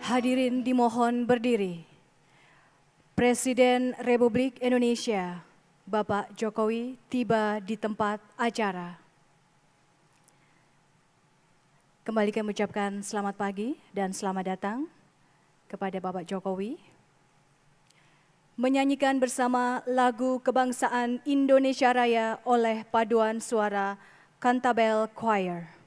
Hadirin dimohon berdiri. Presiden Republik Indonesia, Bapak Jokowi, tiba di tempat acara. Kembali kami ucapkan selamat pagi dan selamat datang kepada Bapak Jokowi. Menyanyikan bersama lagu kebangsaan Indonesia Raya oleh paduan suara Cantabile Choir.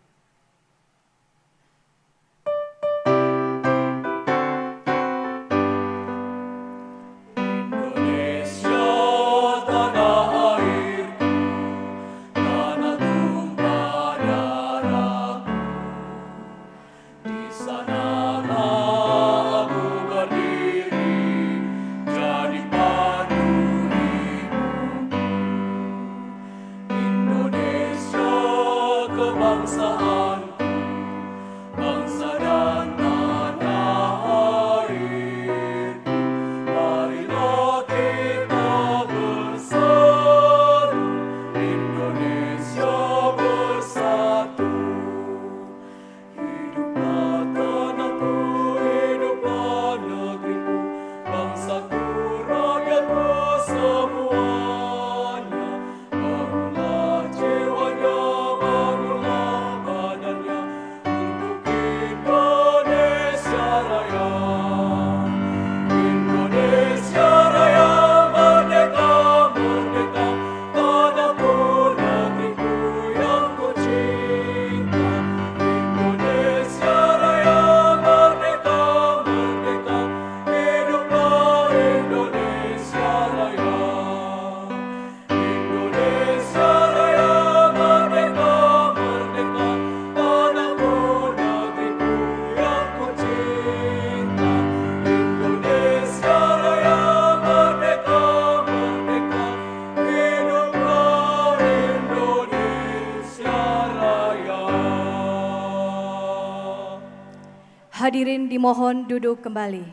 Hadirin dimohon duduk kembali.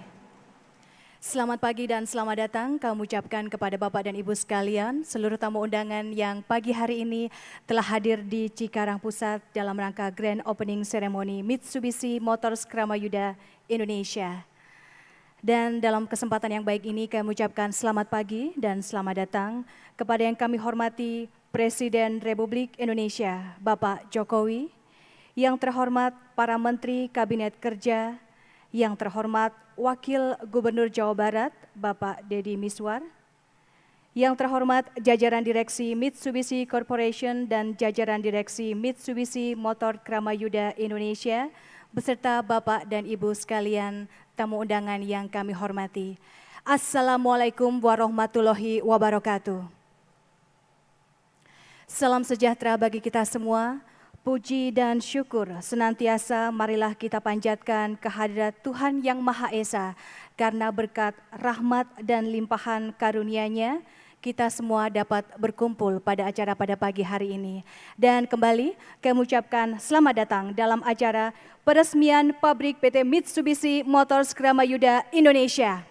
Selamat pagi dan selamat datang kami ucapkan kepada Bapak dan Ibu sekalian, seluruh tamu undangan yang pagi hari ini telah hadir di Cikarang Pusat dalam rangka Grand Opening Ceremony Mitsubishi Motors Kramayuda Indonesia. Dan dalam kesempatan yang baik ini kami ucapkan selamat pagi dan selamat datang kepada yang kami hormati Presiden Republik Indonesia, Bapak Jokowi, yang terhormat para Menteri Kabinet Kerja, yang terhormat Wakil Gubernur Jawa Barat, Bapak Deddy Miswar, yang terhormat jajaran direksi Mitsubishi Corporation dan jajaran direksi Mitsubishi Motor Kramayuda Indonesia, beserta Bapak dan Ibu sekalian tamu undangan yang kami hormati. Assalamualaikum warahmatullahi wabarakatuh. Salam sejahtera bagi kita semua. Puji dan syukur senantiasa marilah kita panjatkan kehadirat Tuhan Yang Maha Esa, karena berkat rahmat dan limpahan karunia-Nya kita semua dapat berkumpul pada acara pada pagi hari ini. Dan kembali kami ucapkan selamat datang dalam acara peresmian pabrik PT Mitsubishi Motors Kramayuda Indonesia.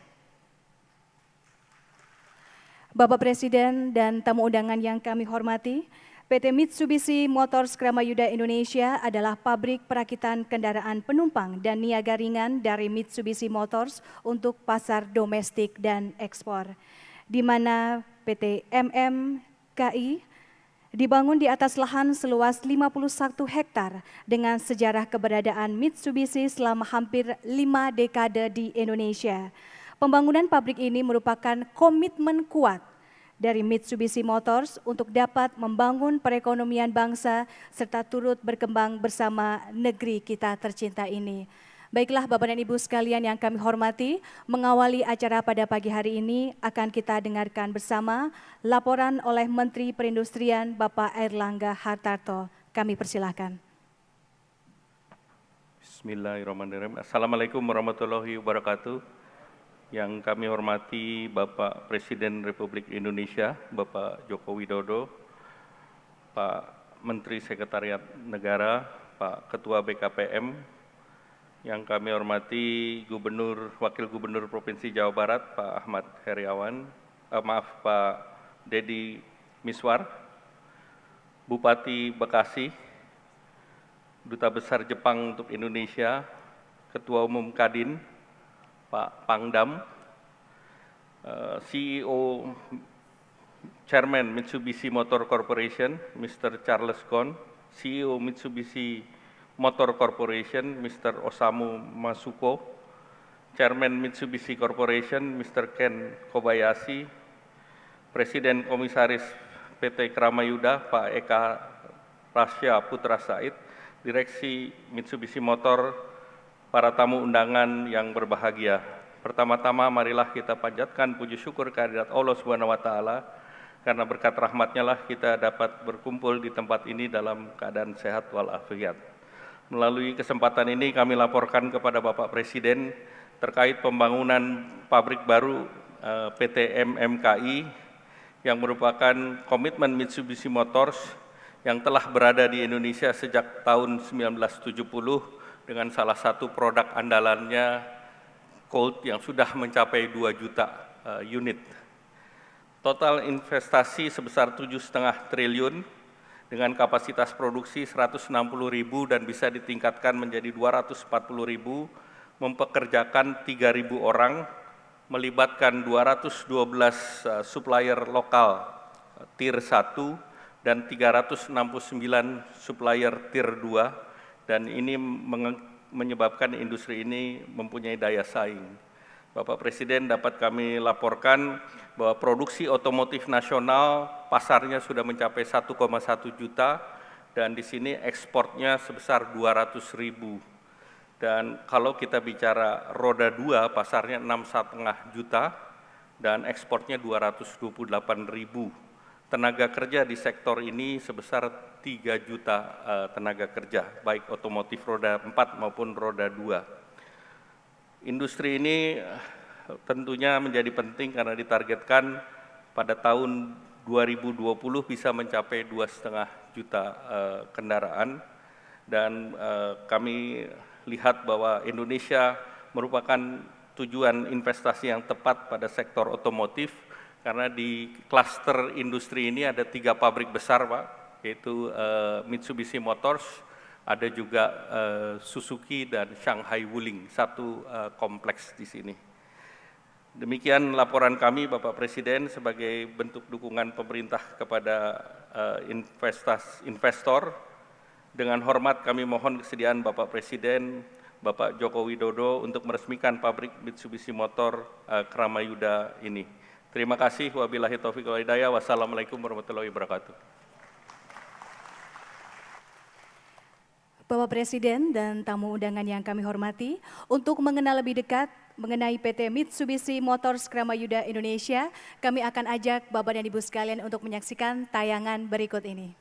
Bapak Presiden dan tamu undangan yang kami hormati, PT Mitsubishi Motors Kramayuda Indonesia adalah pabrik perakitan kendaraan penumpang dan niaga ringan dari Mitsubishi Motors untuk pasar domestik dan ekspor, di mana PT MMKI dibangun di atas lahan seluas 51 hektar dengan sejarah keberadaan Mitsubishi selama hampir 5 dekade di Indonesia. Pembangunan pabrik ini merupakan komitmen kuat dari Mitsubishi Motors untuk dapat membangun perekonomian bangsa serta turut berkembang bersama negeri kita tercinta ini. Baiklah Bapak dan Ibu sekalian yang kami hormati, mengawali acara pada pagi hari ini akan kita dengarkan bersama laporan oleh Menteri Perindustrian Bapak Airlangga Hartarto. Kami persilahkan. Bismillahirrahmanirrahim. Assalamualaikum warahmatullahi wabarakatuh. Yang kami hormati Bapak Presiden Republik Indonesia, Bapak Joko Widodo, Pak Menteri Sekretariat Negara, Pak Ketua BKPM, yang kami hormati Gubernur, Wakil Gubernur Provinsi Jawa Barat, Pak Ahmad Heriawan, Pak Deddy Miswar, Bupati Bekasi, Duta Besar Jepang untuk Indonesia, Ketua Umum Kadin, Pak Pangdam, CEO Chairman Mitsubishi Motor Corporation, Mr. Charles Ghosn, CEO Mitsubishi Motor Corporation, Mr. Osamu Masuko, Chairman Mitsubishi Corporation, Mr. Ken Kobayashi, Presiden Komisaris PT Kramayuda, Pak Eka Rasya Putra Said, Direksi Mitsubishi Motor, para tamu undangan yang berbahagia. Pertama-tama marilah kita panjatkan puji syukur kehadirat Allah Subhanahu wa taala karena berkat rahmat-Nya lah kita dapat berkumpul di tempat ini dalam keadaan sehat walafiat. Melalui kesempatan ini kami laporkan kepada Bapak Presiden terkait pembangunan pabrik baru PT MMKI yang merupakan komitmen Mitsubishi Motors yang telah berada di Indonesia sejak tahun 1970 dengan salah satu produk andalannya Colt yang sudah mencapai 2 juta unit. Total investasi sebesar 7,5 triliun dengan kapasitas produksi 160.000 dan bisa ditingkatkan menjadi 240.000, mempekerjakan 3.000 orang, melibatkan 212 supplier lokal tier 1 dan 369 supplier tier 2, dan ini menyebabkan industri ini mempunyai daya saing. Bapak Presiden, dapat kami laporkan bahwa produksi otomotif nasional pasarnya sudah mencapai 1,1 juta dan di sini ekspornya sebesar 200.000. Dan kalau kita bicara roda 2 pasarnya 6,5 juta dan ekspornya 228.000. Tenaga kerja di sektor ini sebesar 3 juta tenaga kerja, baik otomotif roda 4 maupun roda 2. Industri ini tentunya menjadi penting karena ditargetkan pada tahun 2020 bisa mencapai 2,5 juta kendaraan, dan kami lihat bahwa Indonesia merupakan tujuan investasi yang tepat pada sektor otomotif karena di klaster industri ini ada 3 pabrik besar, Pak, yaitu Mitsubishi Motors, ada juga Suzuki dan Shanghai Wuling, satu kompleks di sini. Demikian laporan kami, Bapak Presiden, sebagai bentuk dukungan pemerintah kepada investor. Dengan hormat kami mohon kesediaan Bapak Presiden, Bapak Joko Widodo untuk meresmikan pabrik Mitsubishi Motor Kramayuda ini. Terima kasih. Wabillahi taufiq wal hidayah. Wassalamualaikum warahmatullahi wabarakatuh. Bapak Presiden dan tamu undangan yang kami hormati, untuk mengenal lebih dekat mengenai PT Mitsubishi Motors Kramayuda Indonesia, kami akan ajak Bapak dan Ibu sekalian untuk menyaksikan tayangan berikut ini.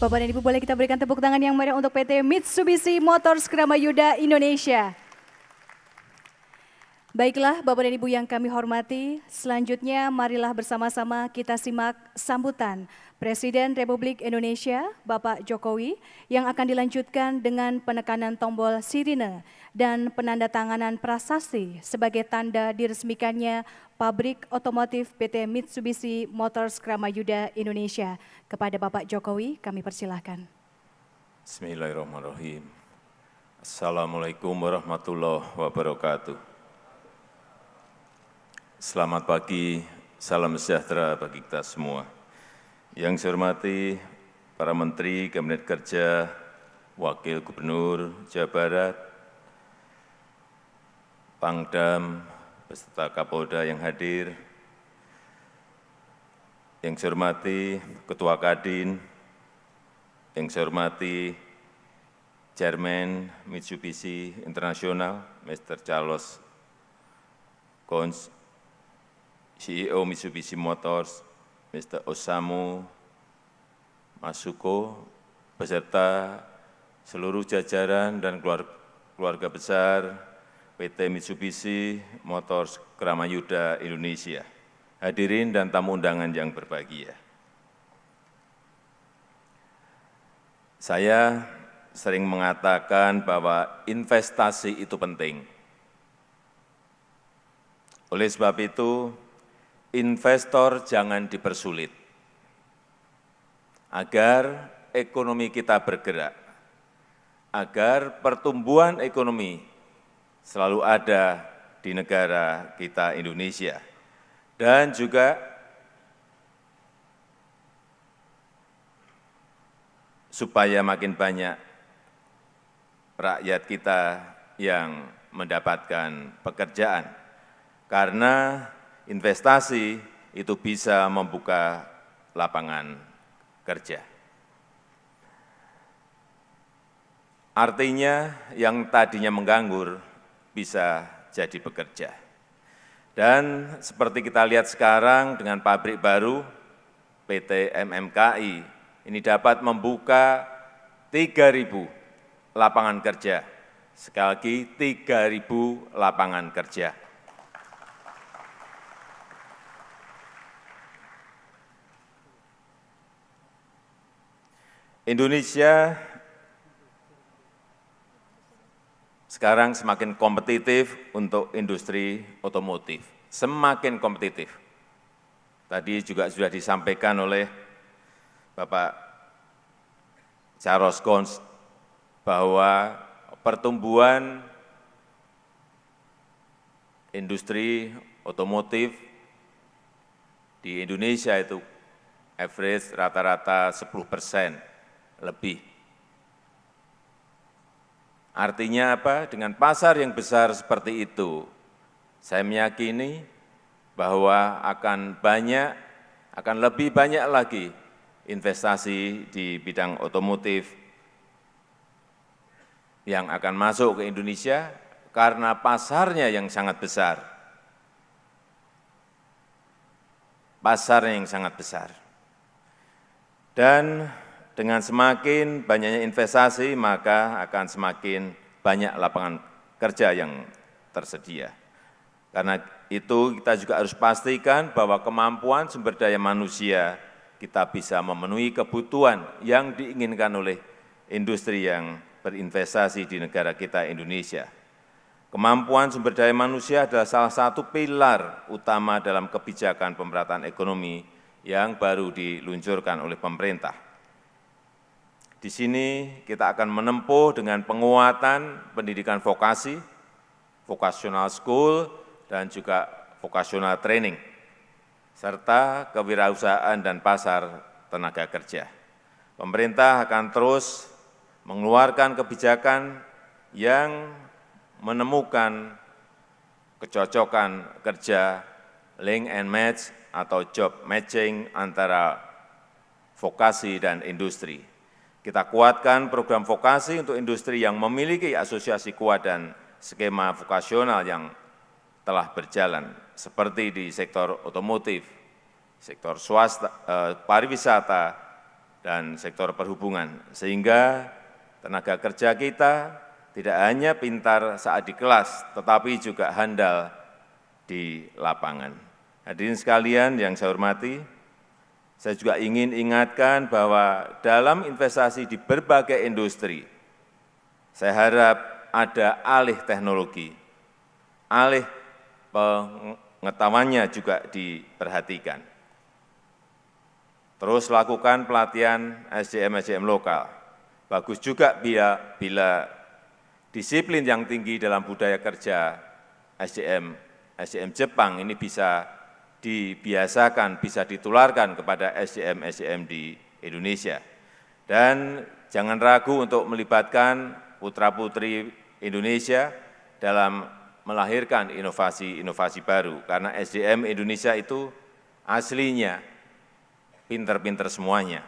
Bapak dan Ibu, boleh kita berikan tepuk tangan yang meriah untuk PT Mitsubishi Motors Kramayuda Indonesia. Baiklah Bapak dan Ibu yang kami hormati, selanjutnya marilah bersama-sama kita simak sambutan Presiden Republik Indonesia Bapak Jokowi yang akan dilanjutkan dengan penekanan tombol sirine dan penandatanganan prasasti sebagai tanda diresmikannya pabrik otomotif PT Mitsubishi Motors Kramayuda Indonesia. Kepada Bapak Jokowi kami persilahkan. Bismillahirrahmanirrahim. Assalamualaikum warahmatullahi wabarakatuh. Selamat pagi, salam sejahtera bagi kita semua. Yang saya hormati para Menteri Kabinet Kerja, Wakil Gubernur Jawa Barat, Pangdam, beserta Kapolda yang hadir, yang saya hormati Ketua Kadin, yang saya hormati Chairman Mitsubishi International, Mr. Charles Ghosn, CEO Mitsubishi Motors, Mr. Osamu Masuko, beserta seluruh jajaran dan keluarga besar PT Mitsubishi Motors Kramayuda Indonesia, hadirin dan tamu undangan yang berbahagia. Saya sering mengatakan bahwa investasi itu penting. Oleh sebab itu, investor jangan dipersulit, agar ekonomi kita bergerak, agar pertumbuhan ekonomi selalu ada di negara kita Indonesia, dan juga supaya makin banyak rakyat kita yang mendapatkan pekerjaan, karena investasi itu bisa membuka lapangan kerja. Artinya yang tadinya menganggur bisa jadi bekerja. Dan seperti kita lihat sekarang dengan pabrik baru PT MMKI, ini dapat membuka 3.000 lapangan kerja. Sekali lagi 3.000 lapangan kerja. Indonesia sekarang semakin kompetitif untuk industri otomotif, semakin kompetitif. Tadi juga sudah disampaikan oleh Bapak Charles Ghosn bahwa pertumbuhan industri otomotif di Indonesia itu average rata-rata 10% lebih. Artinya apa? Dengan pasar yang besar seperti itu, saya meyakini bahwa akan lebih banyak lagi investasi di bidang otomotif yang akan masuk ke Indonesia karena pasarnya yang sangat besar. Pasarnya yang sangat besar. Dan dengan semakin banyaknya investasi, maka akan semakin banyak lapangan kerja yang tersedia. Karena itu kita juga harus pastikan bahwa kemampuan sumber daya manusia kita bisa memenuhi kebutuhan yang diinginkan oleh industri yang berinvestasi di negara kita Indonesia. Kemampuan sumber daya manusia adalah salah satu pilar utama dalam kebijakan pemerataan ekonomi yang baru diluncurkan oleh pemerintah. Di sini kita akan menempuh dengan penguatan pendidikan vokasi, vocational school, dan juga vocational training, serta kewirausahaan dan pasar tenaga kerja. Pemerintah akan terus mengeluarkan kebijakan yang menemukan kecocokan kerja, link and match atau job matching antara vokasi dan industri. Kita kuatkan program vokasi untuk industri yang memiliki asosiasi kuat dan skema vokasional yang telah berjalan, seperti di sektor otomotif, sektor swasta, pariwisata, dan sektor perhubungan, sehingga tenaga kerja kita tidak hanya pintar saat di kelas, tetapi juga handal di lapangan. Hadirin sekalian yang saya hormati, saya juga ingin ingatkan bahwa dalam investasi di berbagai industri, saya harap ada alih teknologi, alih pengetahuannya juga diperhatikan. Terus lakukan pelatihan SDM-SDM lokal. Bagus juga bila disiplin yang tinggi dalam budaya kerja SDM Jepang ini bisa dibiasakan, bisa ditularkan kepada SDM di Indonesia. Dan jangan ragu untuk melibatkan putra-putri Indonesia dalam melahirkan inovasi-inovasi baru, karena SDM Indonesia itu aslinya pinter-pinter semuanya.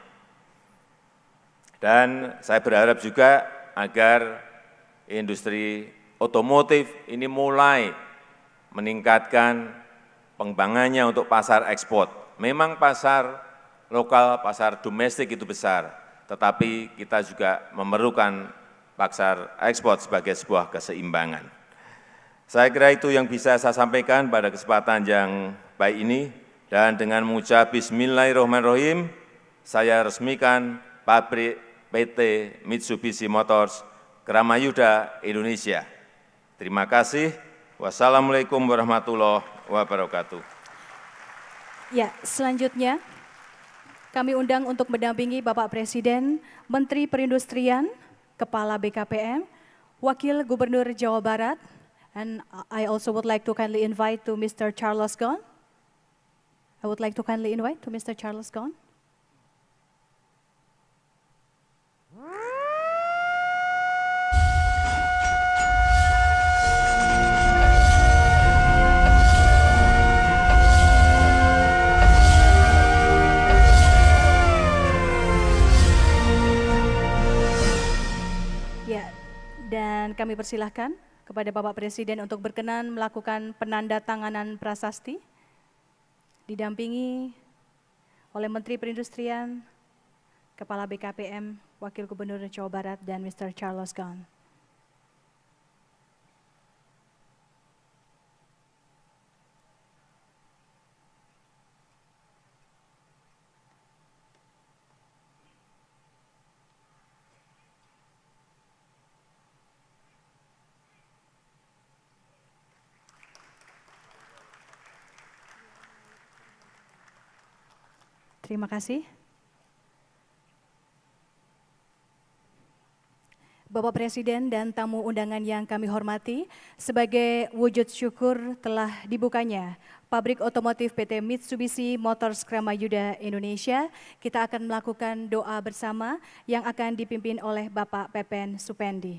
Dan saya berharap juga agar industri otomotif ini mulai meningkatkan pengembangannya untuk pasar ekspor. Memang pasar lokal, pasar domestik itu besar, tetapi kita juga memerlukan pasar ekspor sebagai sebuah keseimbangan. Saya kira itu yang bisa saya sampaikan pada kesempatan yang baik ini, dan dengan mengucap Bismillahirrahmanirrahim, saya resmikan pabrik PT Mitsubishi Motors Kramayuda Indonesia. Terima kasih. Wassalamualaikum warahmatullahi wabarakatuh. Ya, selanjutnya kami undang untuk mendampingi Bapak Presiden, Menteri Perindustrian, Kepala BKPM, Wakil Gubernur Jawa Barat, and I also would like to kindly invite to Mr. Charles Ghosn. I would like to kindly invite to Mr. Charles Ghosn. Ya, dan kami persilahkan kepada Bapak Presiden untuk berkenan melakukan penandatanganan prasasti, didampingi oleh Menteri Perindustrian, Kepala BKPM, Wakil Gubernur Jawa Barat, dan Mr. Charles Ghosn. Terima kasih. Bapak Presiden dan tamu undangan yang kami hormati, sebagai wujud syukur telah dibukanya pabrik otomotif PT Mitsubishi Motors Kramayuda Indonesia, kita akan melakukan doa bersama yang akan dipimpin oleh Bapak Pepen Supendi.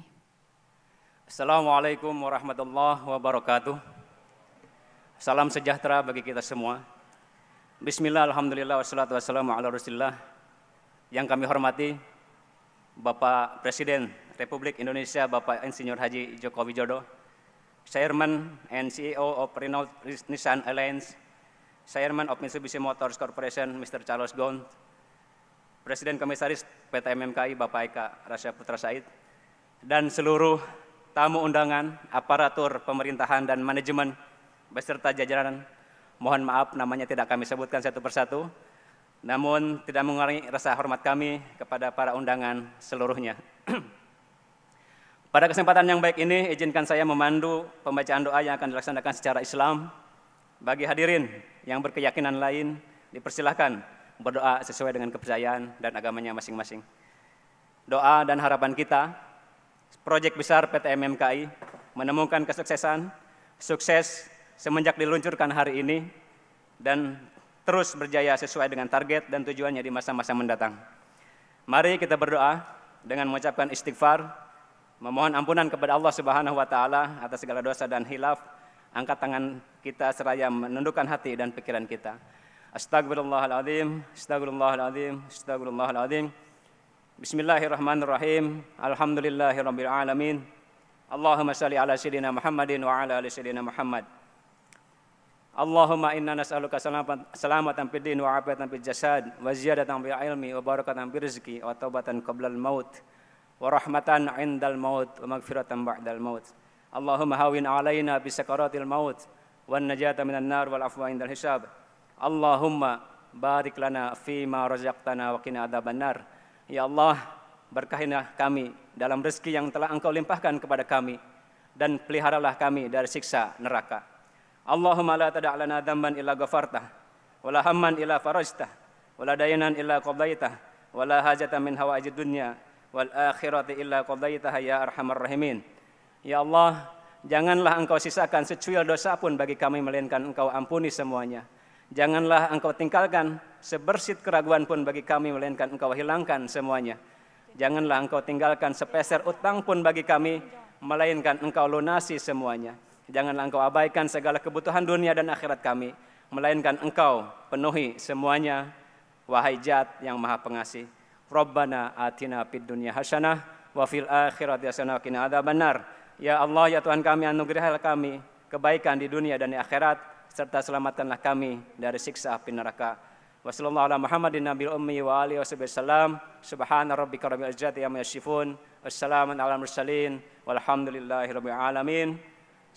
Assalamualaikum warahmatullahi wabarakatuh. Salam sejahtera bagi kita semua. Bismillah, alhamdulillah, wassalatu wassalamu ala rasulillah. Yang kami hormati Bapak Presiden Republik Indonesia, Bapak Insinyur Haji Joko Widodo, Chairman and CEO of Renault Nissan Alliance, Chairman of Mitsubishi Motors Corporation, Mr. Charles Ghosn, Presiden Komisaris PT MMKI, Bapak Eka Rasya Putra Said, dan seluruh tamu undangan, aparatur pemerintahan dan manajemen, beserta jajaran. Mohon maaf namanya tidak kami sebutkan satu persatu, namun tidak mengurangi rasa hormat kami kepada para undangan seluruhnya. Pada kesempatan yang baik ini, izinkan saya memandu pembacaan doa yang akan dilaksanakan secara Islam. Bagi hadirin yang berkeyakinan lain, dipersilahkan berdoa sesuai dengan kepercayaan dan agamanya masing-masing. Doa dan harapan kita, proyek besar PT MMKI menemukan kesuksesan, sukses semenjak diluncurkan hari ini, dan terus berjaya sesuai dengan target dan tujuannya di masa-masa mendatang. Mari kita berdoa dengan mengucapkan istighfar, memohon ampunan kepada Allah Subhanahu wa Ta'ala atas segala dosa dan hilaf. Angkat tangan kita seraya menundukkan hati dan pikiran kita. Astagfirullahaladzim, astagfirullahaladzim, astagfirullahaladzim. Bismillahirrahmanirrahim. Alhamdulillahirabbil alamin. Allahumma shalli ala sayyidina Muhammadin wa ala ali sayyidina Muhammad. Allahumma inna nas'aluka salamatan fid din wa afiatan fil jasad wa ziyadatan fil ilmi wa barakatan fil rizqi wa taubatan qablal maut wa rahmatan 'indal maut wa maghfiratan ba'dal maut. Allahumma hawin 'alaina bi sakaratil maut wan najata minan nar wal afwa 'indal hisab. Allahumma barik lana fi ma razaqtana wa qina adzabannar. Ya Allah, berkahilah kami dalam rezeki yang telah Engkau limpahkan kepada kami dan peliharalah kami dari siksa neraka. Allahumma la tada' lana dhanban illa ghafartah wa la hamman illa farajtah wa la daynan illa qadaitah wa la hajatan min hawaijid dunya wal akhirati illa qadaitah ya arhamar rahimin. Ya Allah, janganlah Engkau sisakan secuil dosa pun bagi kami melainkan Engkau ampuni semuanya. Janganlah Engkau tinggalkan sebersit keraguan pun bagi kami melainkan Engkau hilangkan semuanya. Janganlah Engkau tinggalkan sepeser utang pun bagi kami melainkan Engkau lunasi semuanya. Janganlah Engkau abaikan segala kebutuhan dunia dan akhirat kami, melainkan Engkau penuhi semuanya, wahai Zat yang Maha Pengasih. Rabbana atina fid dunya hasanah wa fil akhirati hasanah wa qina adzabannar. Ya Allah, ya Tuhan kami, anugerahilah kami kebaikan di dunia dan di akhirat, serta selamatkanlah kami dari siksa api neraka. Wassallallahu ala Muhammadin nabiyil ummi wa alihi wasallam. Subhana rabbika rabbil izzati amma yasifun. Wassalamun ala mursalin walhamdulillahi rabbil alamin.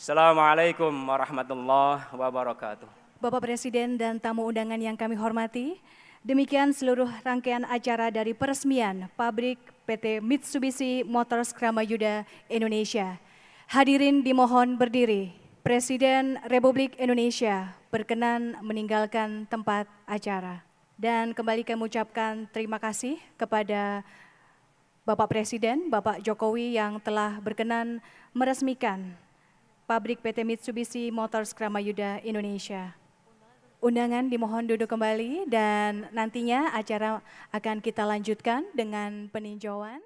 Assalamualaikum warahmatullahi wabarakatuh. Bapak Presiden dan tamu undangan yang kami hormati, demikian seluruh rangkaian acara dari peresmian pabrik PT Mitsubishi Motors Kramayuda Indonesia. Hadirin dimohon berdiri. Presiden Republik Indonesia berkenan meninggalkan tempat acara. Dan kembali kami ucapkan terima kasih kepada Bapak Presiden, Bapak Jokowi yang telah berkenan meresmikan pabrik PT Mitsubishi Motors Kramayuda Indonesia. Undangan dimohon duduk kembali dan nantinya acara akan kita lanjutkan dengan peninjauan.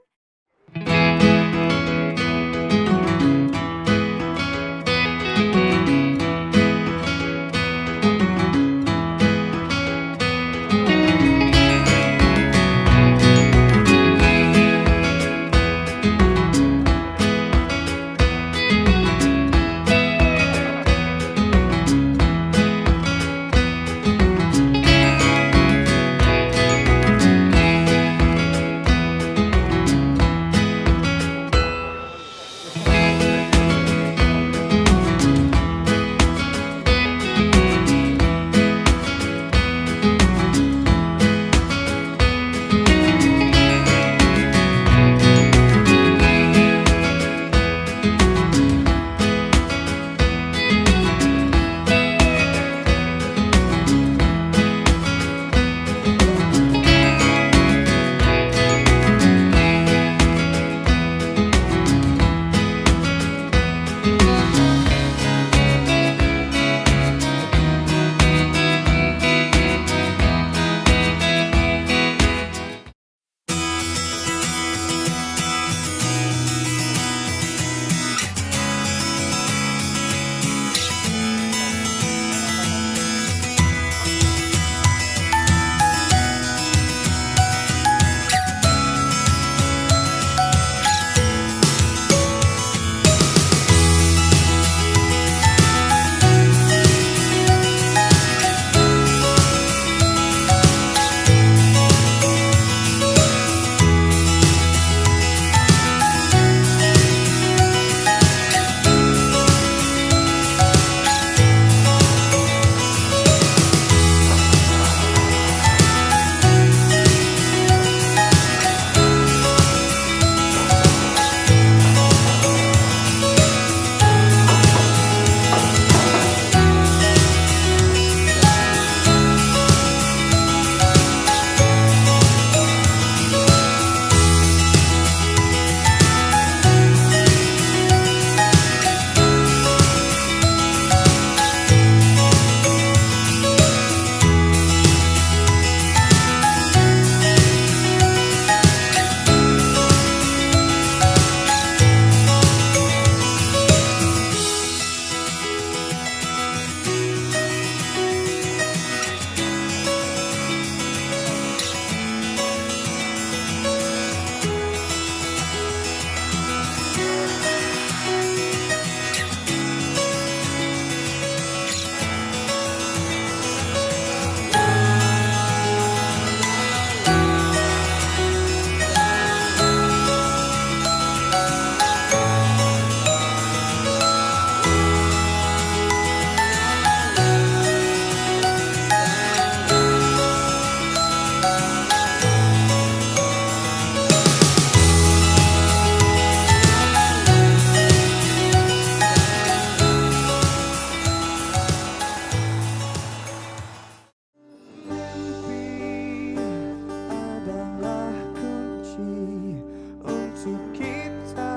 adalah kunci untuk kita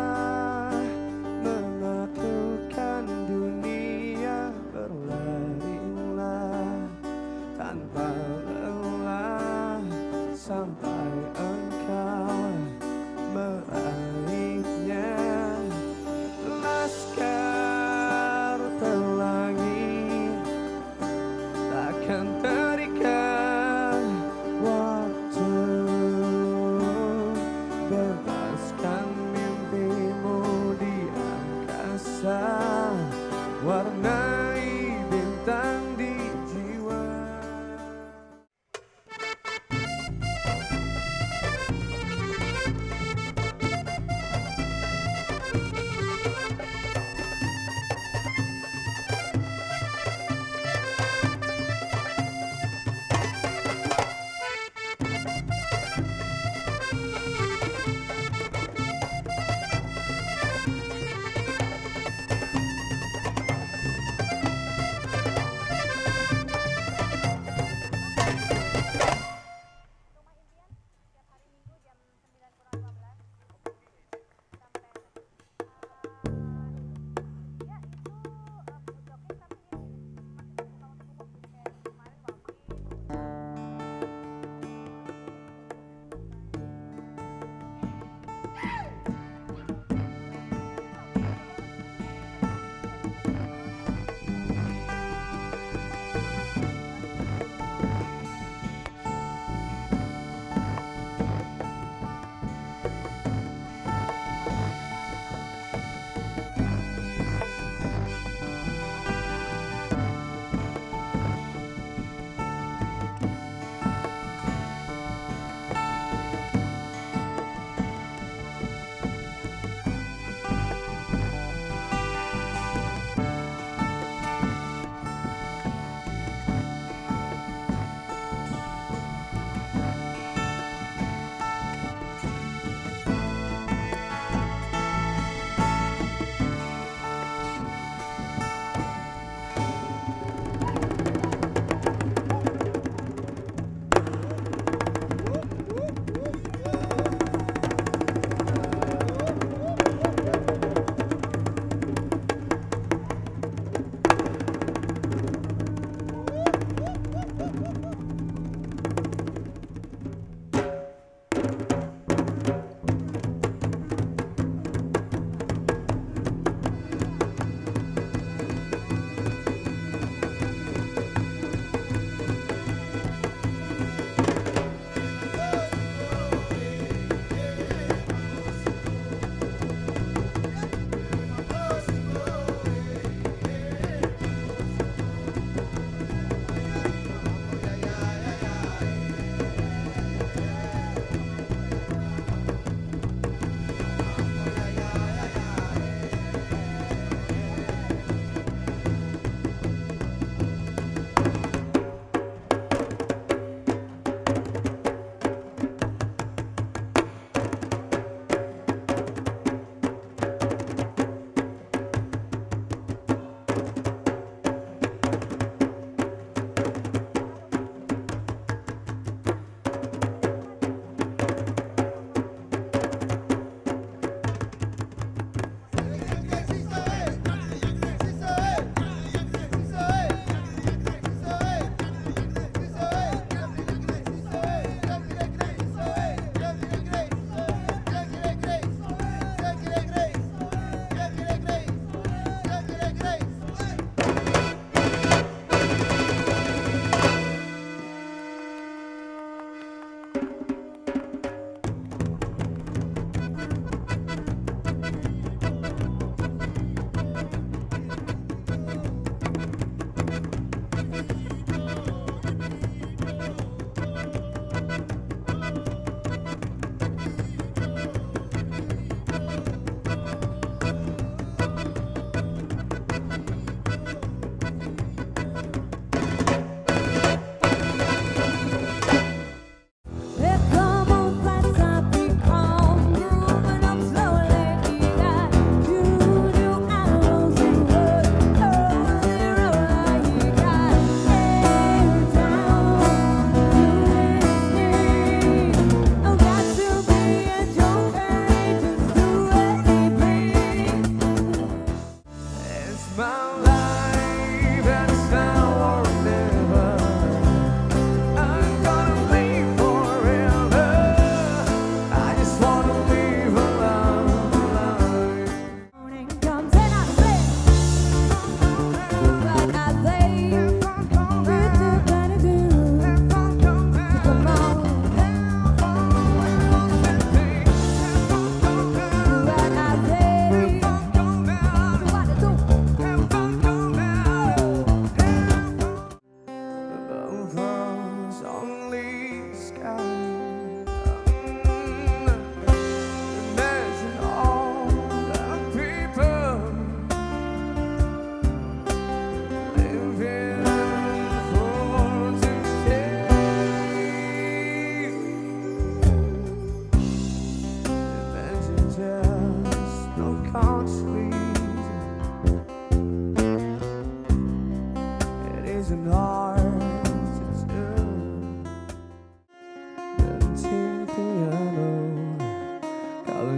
menaklukkan dunia. Berlarilah tanpa lelah sampai engkau meraihnya. Laskar pelangi takkan terikat waktu. Bebaskan mimpimu di angkasa, warnai bintang di jiwa.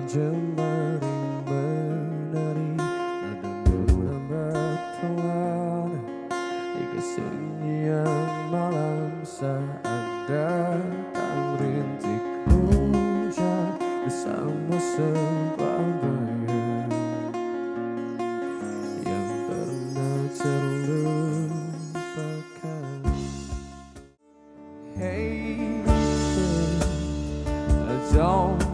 jemari menari, nada bulan bertelan di kesunyian malam saat datang rintik hujan bersama sebuah bayang yang pernah terlupakan. Hey, I don't